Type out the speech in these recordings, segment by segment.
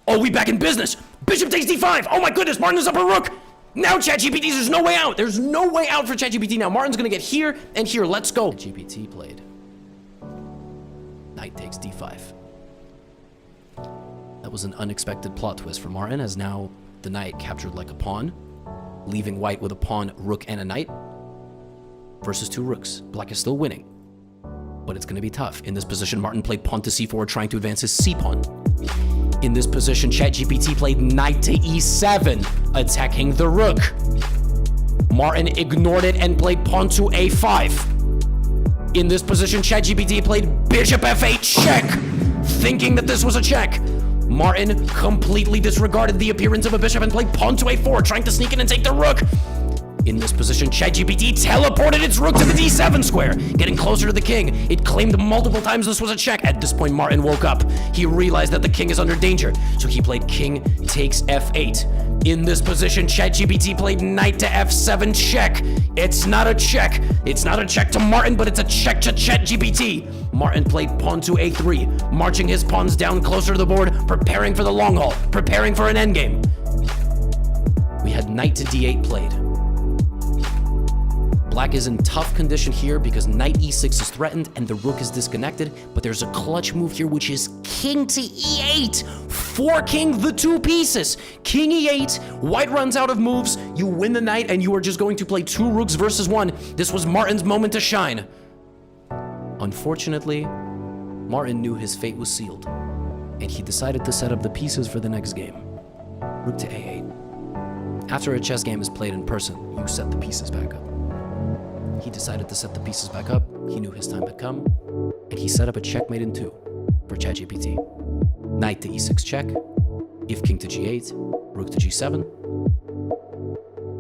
Oh, we back in business. Bishop takes d5. Oh my goodness, Martin is up a rook. Now ChatGPT, there's no way out. There's no way out for ChatGPT now. Martin's gonna get here and here. Let's go. GPT played. Knight takes d5. That was an unexpected plot twist for Martin, as now the knight captured like a pawn, leaving white with a pawn, rook, and a knight versus two rooks. Black is still winning, but it's gonna be tough. In this position, Martin played pawn to c4, trying to advance his c-pawn. In this position, ChatGPT played knight to e7, attacking the rook. Martin ignored it and played pawn to a5. In this position, ChatGPT played bishop f8 check, thinking that this was a check. Martin completely disregarded the appearance of a bishop and played pawn to a4, trying to sneak in and take the rook. In this position, ChatGPT teleported its rook to the d7 square, getting closer to the king. It claimed multiple times this was a check. At this point, Martin woke up. He realized that the king is under danger, so he played king takes f8. In this position, ChatGPT played knight to f7 check. It's not a check. It's not a check to Martin, but it's a check to ChatGPT. Martin played pawn to a3, marching his pawns down closer to the board, preparing for the long haul, preparing for an endgame. We had knight to d8 played. Black is in tough condition here because knight e6 is threatened and the rook is disconnected, but there's a clutch move here, which is king to e8, forking the two pieces. King e8, white runs out of moves, you win the knight, and you are just going to play two rooks versus one. This was Martin's moment to shine. Unfortunately, Martin knew his fate was sealed, and he decided to set up the pieces for the next game. Rook to a8. After a chess game is played in person, you set the pieces back up. He decided to set the pieces back up. He knew his time had come, and he set up a checkmate in 2 for ChatGPT. Knight to e6 check, if king to g8, rook to g7,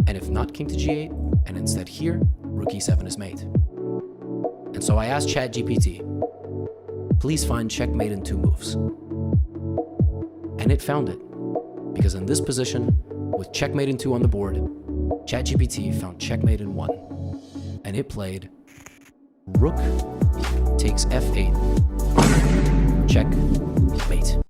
and if not king to g8, and instead here, rook e7 is mate. And so I asked ChatGPT, please find checkmate in 2 moves. And it found it, because in this position, with checkmate in 2 on the board, ChatGPT found checkmate in 1. And it played rook takes f8, check, mate.